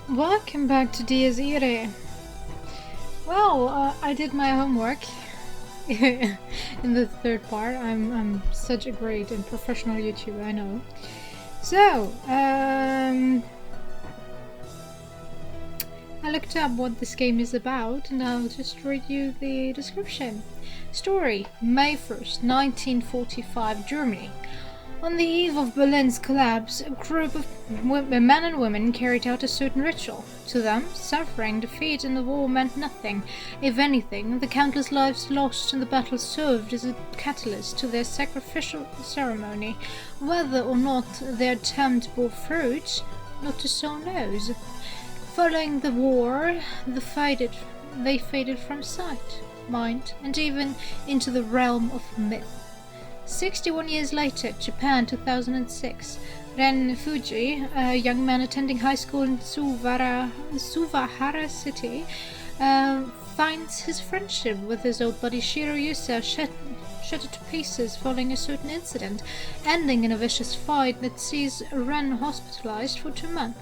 Welcome back to Diaz Irae. Well, I did my homework in the third part. I'm such a great and professional YouTuber, I know. So, I looked up what this game is about and I'll just read you the description. Story: May 1st, 1945, Germany. On the eve of Berlin's collapse, a group of men and women carried out a certain ritual. To them, suffering, defeat in the war meant nothing. If anything, the countless lives lost in the battle served as a catalyst to their sacrificial ceremony. Whether or not their attempt bore fruit, not the soul knows. Following the war, they faded from sight, mind, and even into the realm of myth. 61 years later, Japan, 2006. Ren Fuji, a young man attending high school in Suvahara City, finds his friendship with his old buddy Shiro Yusa shattered to pieces following a certain incident, ending in a vicious fight that sees Ren hospitalized for 2 months.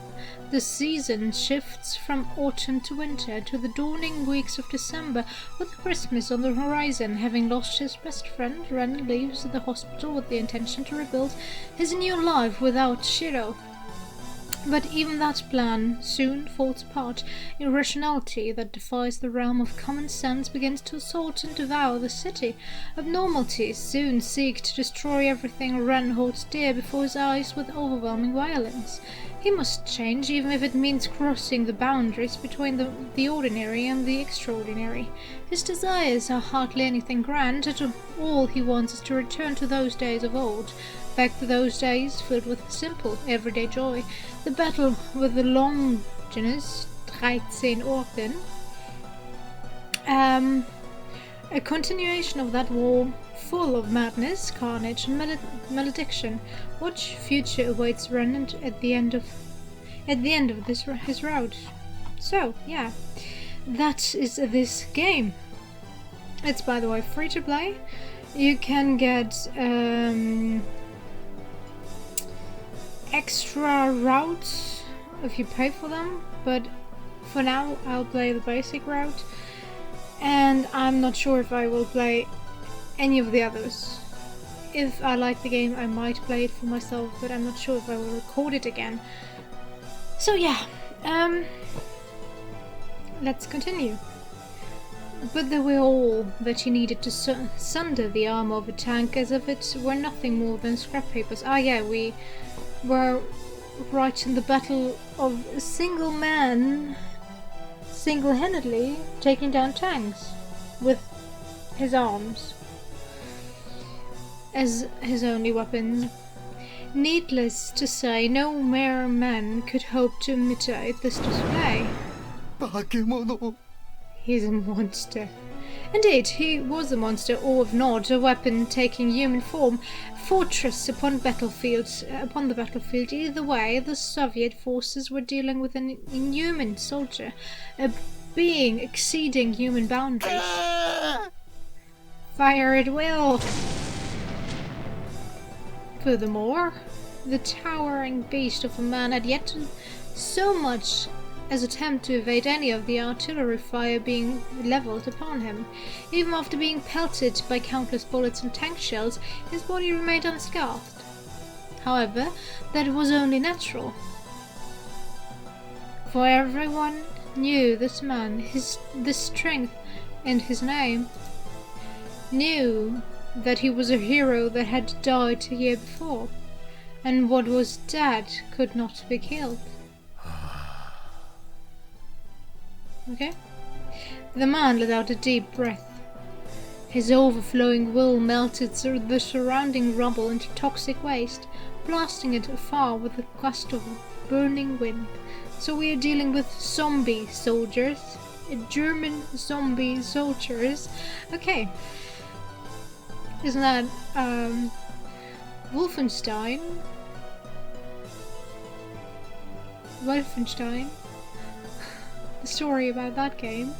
The season shifts from autumn to winter to the dawning weeks of December, with Christmas on the horizon. Having lost his best friend, Ren leaves the hospital with the intention to rebuild his new life without Shiro. But even that plan soon falls apart. Irrationality that defies the realm of common sense begins to assault and devour the city. Abnormalities soon seek to destroy everything Ren holds dear before his eyes with overwhelming violence. He must change, even if it means crossing the boundaries between the ordinary and the extraordinary. His desires are hardly anything grand, and all he wants is to return to those days of old. Back to those days filled with simple, everyday joy. The battle with the Longinus, 13 Orden, a continuation of that war, full of madness, carnage, and malediction. What future awaits Ren at the end of his route? So, yeah, that is this game. It's, by the way, free to play. You can get extra routes if you pay for them, but for now I'll play the basic route, and I'm not sure if I will play any of the others. If I like the game, I might play it for myself, but I'm not sure if I will record it again. So yeah, let's continue. But they were all that he needed to sunder the armor of a tank, as if it were nothing more than scrap papers. Ah yeah, we were right in the battle of a single man single-handedly taking down tanks with his arms as his only weapon. Needless to say, no mere man could hope to imitate this display. He's a monster. Indeed, he was a monster, or if not, a weapon taking human form. Fortress upon the battlefield. Either way, the Soviet forces were dealing with an inhuman soldier, a being exceeding human boundaries. Fire at will! Furthermore, the towering beast of a man had yet to so much as attempt to evade any of the artillery fire being levelled upon him. Even after being pelted by countless bullets and tank shells, his body remained unscathed. However, that was only natural, for everyone knew this man, the strength and his name, knew that he was a hero that had died a year before, and what was dead could not be killed. Okay? The man let out a deep breath. His overflowing will melted the surrounding rubble into toxic waste, blasting it afar with a gust of burning wind. So we are dealing with zombie soldiers. German zombie soldiers. Okay. Isn't that, Wolfenstein? The story about that game.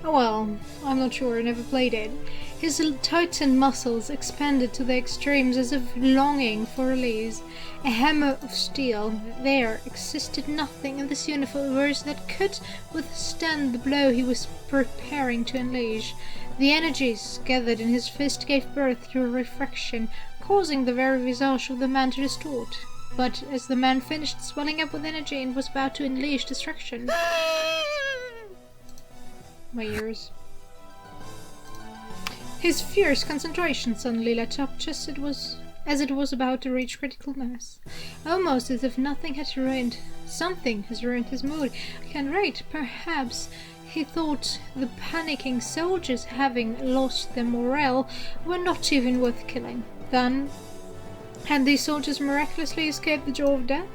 Well, I'm not sure, I never played it. His tightened muscles expanded to the extremes as if longing for release. A hammer of steel. There existed nothing in this universe that could withstand the blow he was preparing to unleash. The energies gathered in his fist gave birth to a refraction, causing the very visage of the man to distort. But as the man finished swelling up with energy and was about to unleash destruction... My ears. His fierce concentration suddenly let up just as it was about to reach critical mass. Almost as if nothing had ruined... Something has ruined his mood. I can write. Perhaps he thought the panicking soldiers, having lost their morale, were not even worth killing. Then... Had these soldiers miraculously escaped the jaws of death?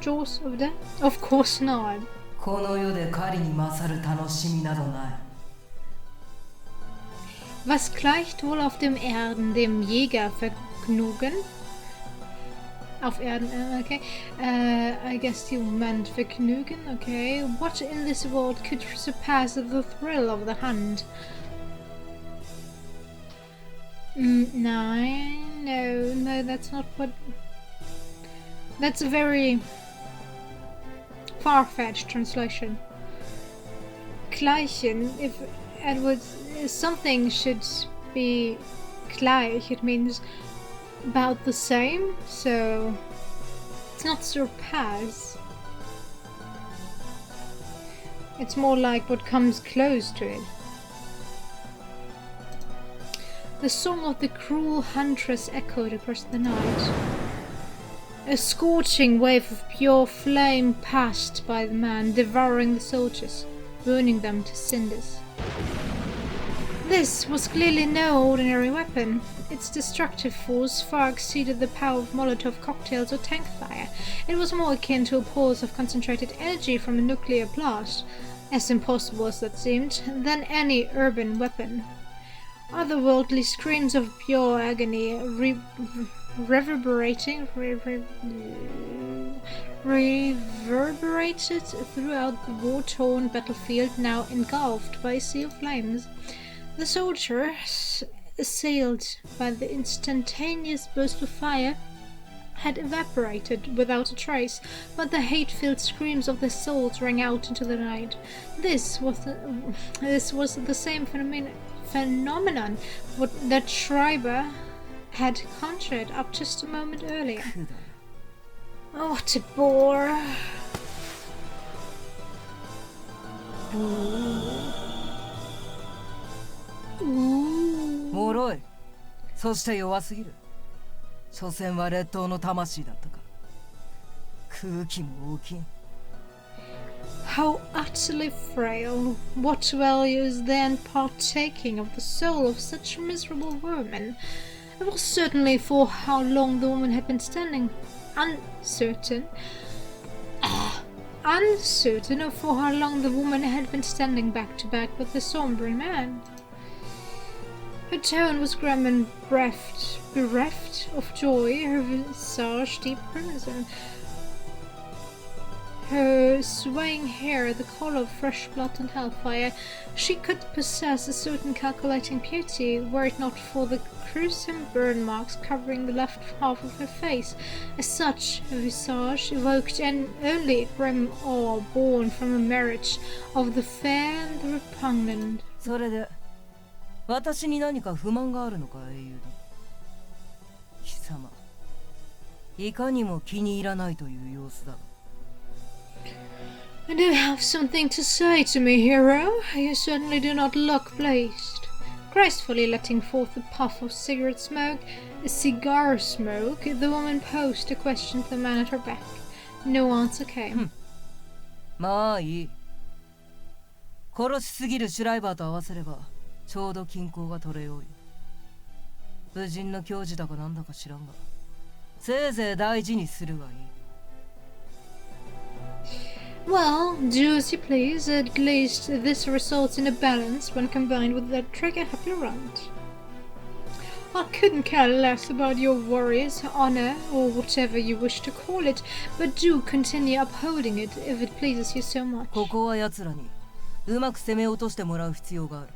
Jaws of death? Of course not. この世で狩りに勝る楽しみなどない。 Was gleicht wohl auf dem Erden dem Jägervergnügen? Auf Erden, okay. I guess you meant Vergnügen, okay. What in this world could surpass the thrill of the hunt? No, that's not what... That's a very far-fetched translation. Gleichen, if something should be gleich, it means about the same, so it's not surpass. It's more like what comes close to it. The song of the cruel huntress echoed across the night. A scorching wave of pure flame passed by the man, devouring the soldiers, burning them to cinders. This was clearly no ordinary weapon. Its destructive force far exceeded the power of Molotov cocktails or tank fire. It was more akin to a pulse of concentrated energy from a nuclear blast, as impossible as that seemed, than any urban weapon. Otherworldly screams of pure agony reverberated throughout the war-torn battlefield, now engulfed by a sea of flames. The soldiers, assailed by the instantaneous burst of fire, had evaporated without a trace, but the hate-filled screams of their souls rang out into the night. This was the same phenomenon that Schreiber had conjured up just a moment earlier. Oh, what a bore!脆い。そして弱すぎる。所詮は劣等の魂だったか。空気も大きい。How utterly frail! What value is there in partaking of the soul of such miserable vermin? It was certainly for how long the woman had been standing uncertain of for how long the woman had been standing back to back with the sombering man. Her tone was grim and bereft of joy, her visage deep crimson, her swaying hair the colour of fresh blood and hellfire. She could possess a certain calculating beauty, were it not for the gruesome burn marks covering the left half of her face. As such, her visage evoked only grim awe born from a marriage of the fair and the repugnant. それで、私に何か不満があるのか、英雄殿。貴様、いかにも気に入らないという様子だ。I do have something to say to me, hero. You certainly do not look pleased. Gracefully letting forth a puff of cigar smoke, the woman posed a question to the man at her back. No answer came. まあいい。殺しすぎるシュライバーと合わせれば、ちょうど均衡が取れようよ。武人の矜持だかなんだか知らんが、せいぜい大事にするがいい。Well, do as you please. At least this results in a balance when combined with that trigger-happy runt. I couldn't care less about your warrior's honor, or whatever you wish to call it, but do continue upholding it if it pleases you so much. ここは奴らにうまく攻め落としてもらう必要がある。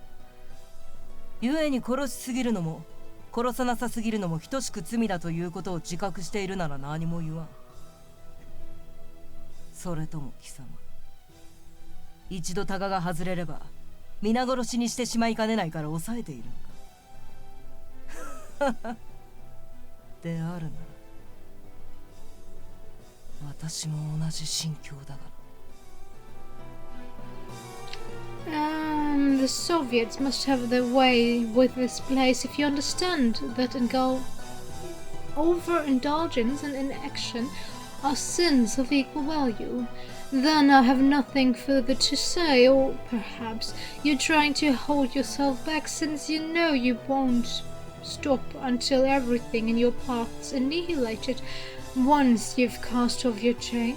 故に殺しすぎるのも殺さなさすぎるのも等しく罪だということを自覚しているなら何も言わん。それとも貴様、一度タガが外れれば皆殺しにしてしまいかねないから抑えているのか。であるなら私も同じ心境だが。The Soviets must have their way with this place if you understand that overindulgence and inaction are sins of equal value. Then I have nothing further to say, or perhaps you're trying to hold yourself back since you know you won't stop until everything in your path is annihilated once you've cast off your chains.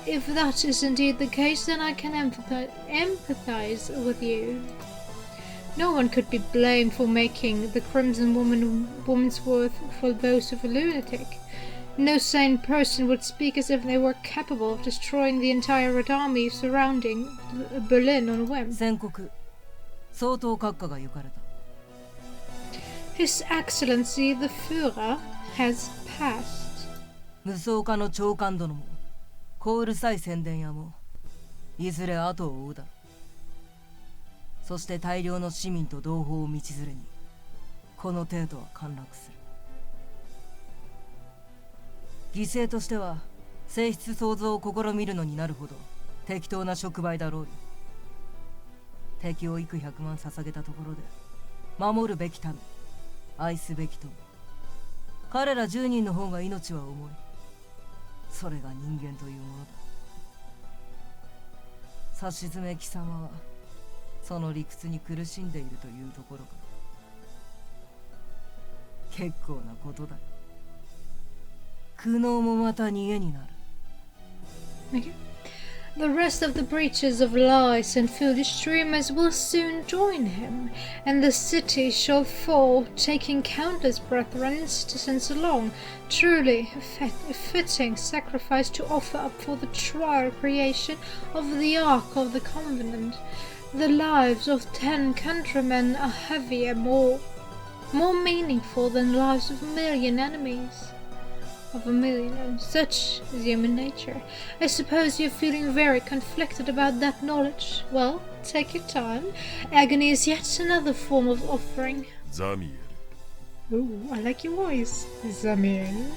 If that is indeed the case, then I can empathize with you. No one could be blamed for making the Crimson Woman's worth for those of a lunatic. No sane person would speak as if they were capable of destroying the entire Red Army surrounding Berlin on a whim. 宣告、相当閣下が行かれた。His Excellency the Führer has passed. 無双家の長官殿も小うるさい宣伝屋もいずれ後を追うだろう。そして大量の市民と同胞を道連れにこの程度は陥落する。犠牲としては性質創造を試みるのになるほど適当な触媒だろうよ。敵を幾百万捧げたところで守るべき民、愛すべき友、彼ら10人の方が命は重い。それが人間というものだ。さしずめ貴様はその理屈に苦しんでいるというところか。結構なことだ。苦悩もまた逃げになる。Okay. The rest of the breachers of lies and foolish dreamers will soon join him, and the city shall fall, taking countless brethren and citizens along. Truly a fitting sacrifice to offer up for the trial creation of the Ark of the Covenant. The lives of 10 countrymen are heavier, more meaningful than the lives of a million enemies. Such is human nature. I suppose you're feeling very conflicted about that knowledge. Well, take your time. Agony is yet another form of offering. Zamiel. Ooh, I like your voice, Zamiel.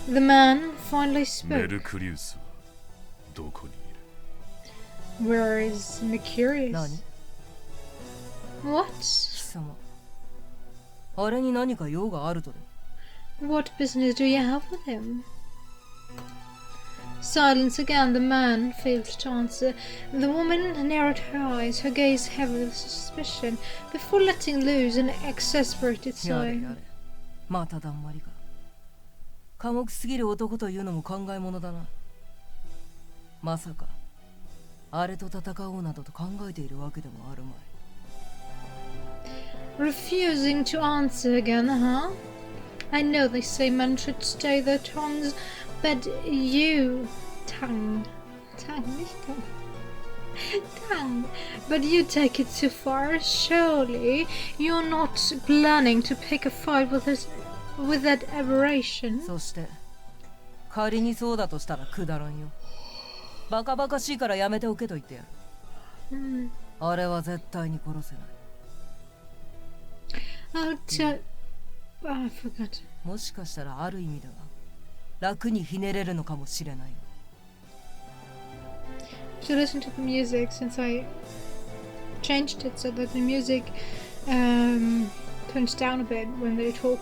The man finally spoke. Mercurius. Where is Mercurius? 何？ What? 貴様、あれに何か用があるとで。What business do you have with him? Silence again. The man failed to answer. The woman narrowed her eyes, her gaze heavy with suspicion, before letting loose an exasperated やれ sigh. やれ、まただんまりか。寡黙すぎる男というのも考えものだな。まさかあれと戦おうなどと考えているわけでもあるまい。 Refusing to answer again, huh? I know they say men should stay their tongues, but you... Tongue, nicht tongue. But you take it too far. Surely you're not planning to pick a fight with that aberration. そして仮にそうだとしたらくだらんよ。バカバカしいからやめておけと言ってやる。あれは絶対に殺せない。I'll tell... I forgot. もしかしたらある意味では楽にひねれるのかもしれない。 To listen to the music since I changed it so that the music turns down a bit when they talk,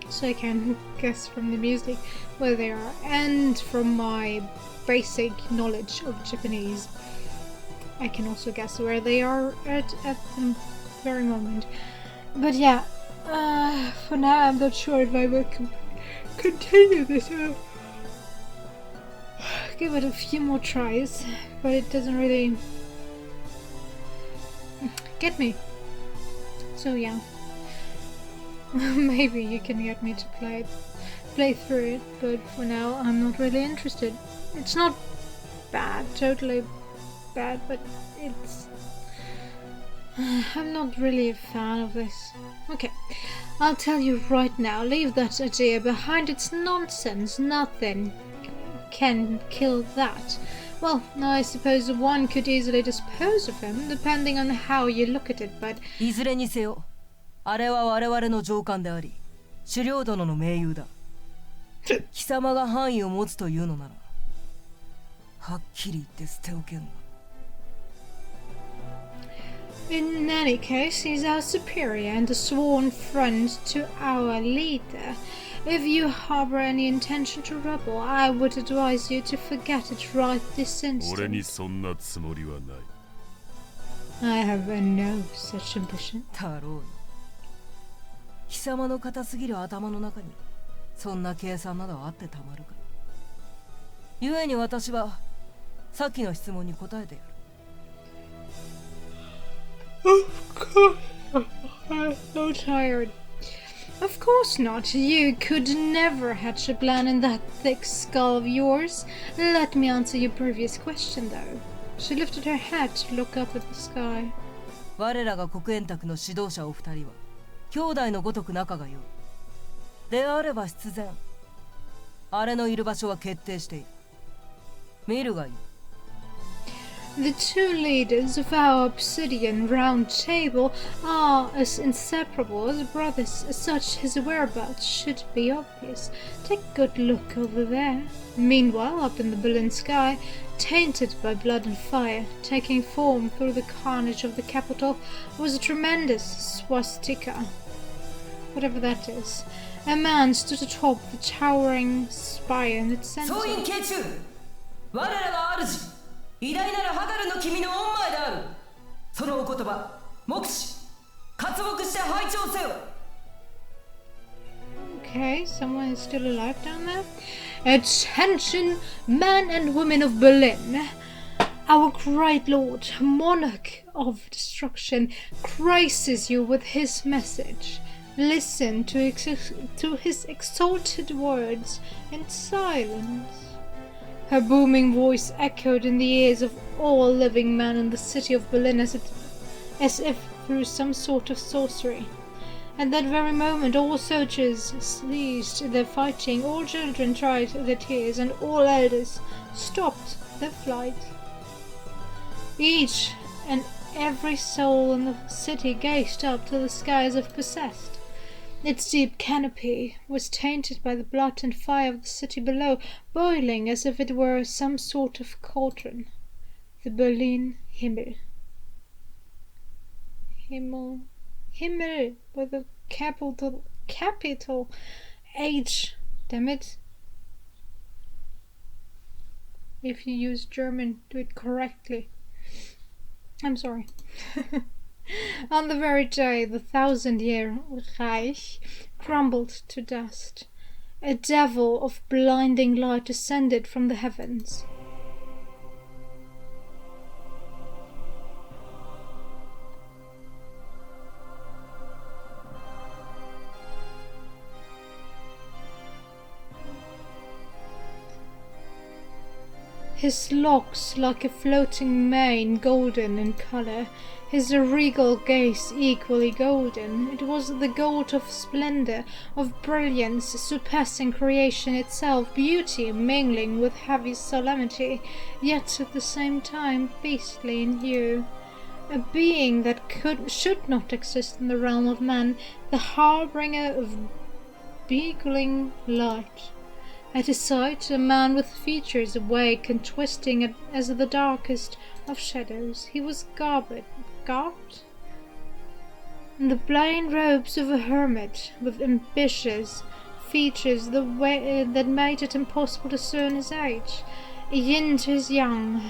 so I can guess from the music where they are, and from my basic knowledge of Japanese I can also guess where they are at the very moment. But yeah, for now I'm not sure if I will continue this. Give it a few more tries, but it doesn't really get me. So yeah, maybe you can get me to play through it, but for now I'm not really interested. It's not bad, totally bad, but it's... I'm not really a fan of this. Okay, I'll tell you right now, leave that idea behind. It's nonsense. Nothing can kill that. Well, I suppose one could easily dispose of him, depending on how you look at it, but... いずれにせよ、あれは我々の上官であり、狩猟殿の盟友だ。貴様が範囲を持つというのなら、はっきり言って捨ておけんが。In any case, he's our superior and a sworn friend to our leader. If you harbor any intention to rebel, I would advise you to forget it right this instant. 俺にそんなつもりはない。I have no such ambition. だろうよ。貴様の硬すぎる頭の中にそんな計算などあってたまるか。故に私はさっきの質問に答えてやる。Of course, I'm so tired. Of course not. You could never hatch a plan in that thick skull of yours. Let me answer your previous question, though. She lifted her head to look up at the sky. 我らが黒煙卓の指導者お二人は兄弟のごとく仲が良い。であれば必然、あれのいる場所は決定している。見るがいい。The two leaders of our obsidian round table are as inseparable as brothers, as such his whereabouts should be obvious. Take a good look over there. Meanwhile, up in the Berlin sky, tainted by blood and fire, taking form through the carnage of the capital, was a tremendous swastika. Whatever that is. A man stood atop the towering spire in its center. 総員慶中、我らが主。偉大なるハガルの君の恩前である。そのお言葉、目視、刮目して拝聴せよ。Okay, someone is still alive down there. Attention, men and women of Berlin. Our great lord, monarch of destruction, graces you with his message. Listen to his exalted words in silence. Her booming voice echoed in the ears of all living men in the city of Berlin as if through some sort of sorcery. At that very moment all soldiers ceased their fighting, all children dried their tears, and all elders stopped their flight. Each and every soul in the city gazed up to the sky as if possessed. Its deep canopy was tainted by the blood and fire of the city below, boiling as if it were some sort of cauldron. The Berlin Himmel. Himmel with a capital H. Damn it. If you use German, do it correctly. I'm sorry. On the very day the 1,000-year Reich crumbled to dust, a devil of blinding light descended from the heavens. His locks like a floating mane, golden in colour, his regal gaze equally golden. It was the gold of splendour, of brilliance, surpassing creation itself, beauty mingling with heavy solemnity, yet at the same time beastly in hue. A being that should not exist in the realm of man, the harbinger of beguiling light. At his side, a man with features awake and twisting as the darkest of shadows. He was garbed in the plain robes of a hermit, with ambitious features that made it impossible to discern his age, a yin to his yang.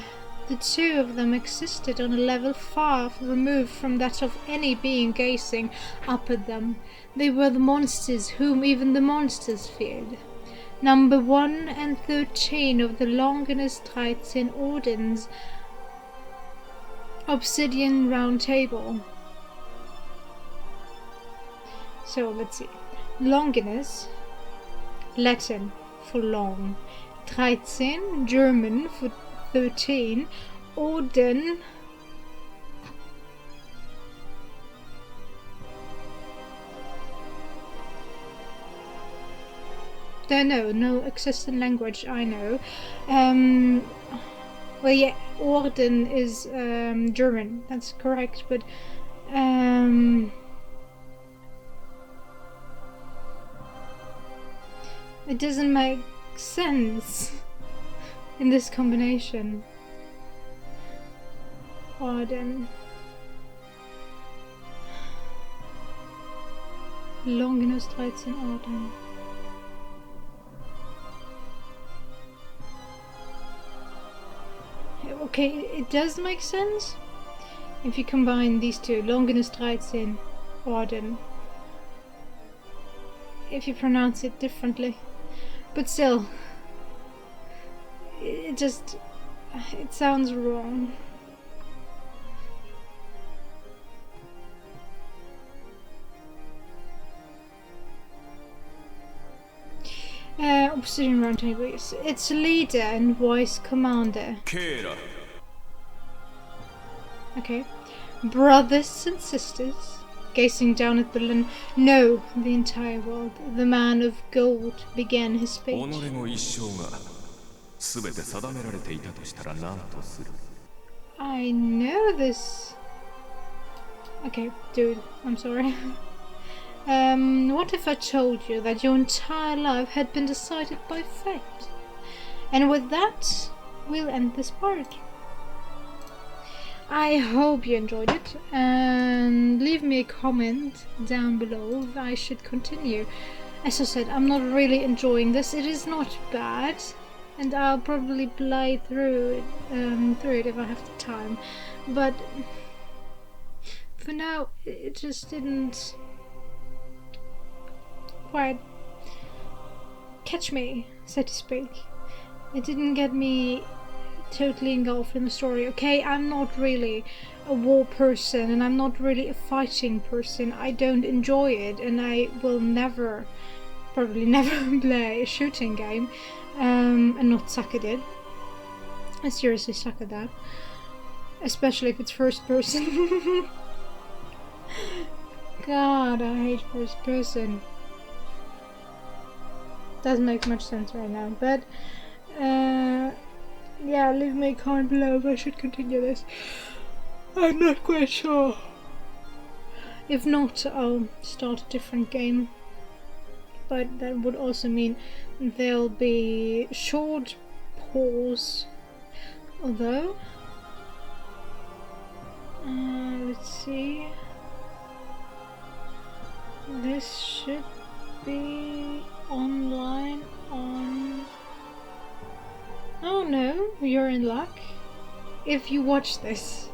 The two of them existed on a level far removed from that of any being gazing up at them. They were the monsters whom even the monsters feared. Number 1 and 13 of the Longinus 13 Ordens Obsidian Round Table. So let's see. Longinus, Latin for long, 13, German for 13, Orden. No existing language I know. Well, yeah, Orden is German. That's correct, but it doesn't make sense in this combination. Orden. Longinus 13 Orden. Okay, it does make sense if you combine these two, Longinus 13 Orden, if you pronounce it differently, but still, it sounds wrong. Obsidian Round Table. Its leader and wise commander. Okay. Brothers and sisters, gazing down at Berlin. No, the entire world. The man of gold began his speech. I know this. Okay, dude, I'm sorry. What if I told you that your entire life had been decided by fate? And with that, we'll end this part. I hope you enjoyed it, and leave me a comment down below if I should continue. As I said, I'm not really enjoying this. It is not bad, and I'll probably play through it if I have the time. But for now, it just didn't quite catch me, so to speak. It didn't get me totally engulfed in the story. Okay, I'm not really a war person, and I'm not really a fighting person. I don't enjoy it, and I will probably never play a shooting game and not suck at it. I seriously suck at that, especially if it's first person. God, I hate first person. Doesn't make much sense right now, but yeah, leave me a comment below if I should continue this. I'm not quite sure. If not, I'll start a different game, but that would also mean there'll be short pause. Although, let's see, this should be online on... Oh no, you're in luck. If you watch this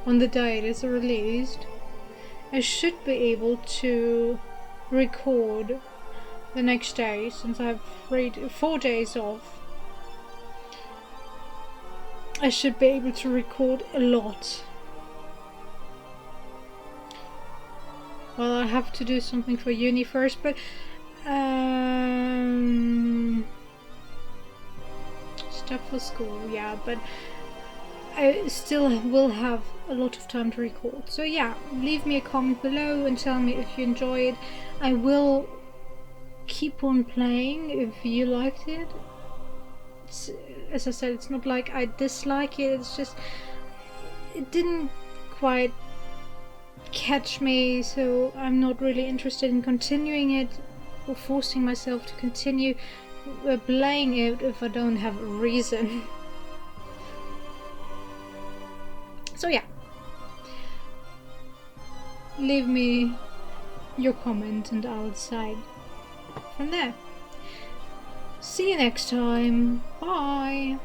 on the day it is released, I should be able to record the next day, since I've 4 days off. I should be able to record a lot. Well, I have to do something for uni first, but stuff for school, yeah, but I still will have a lot of time to record. So yeah, leave me a comment below and tell me if you enjoy it. I will keep on playing if you liked it. As I said, it's not like I dislike it, it's just it didn't quite catch me, so I'm not really interested in continuing it or forcing myself to continue playing it if I don't have a reason. So yeah, leave me your comment and I'll decide from there. See you next time. Bye.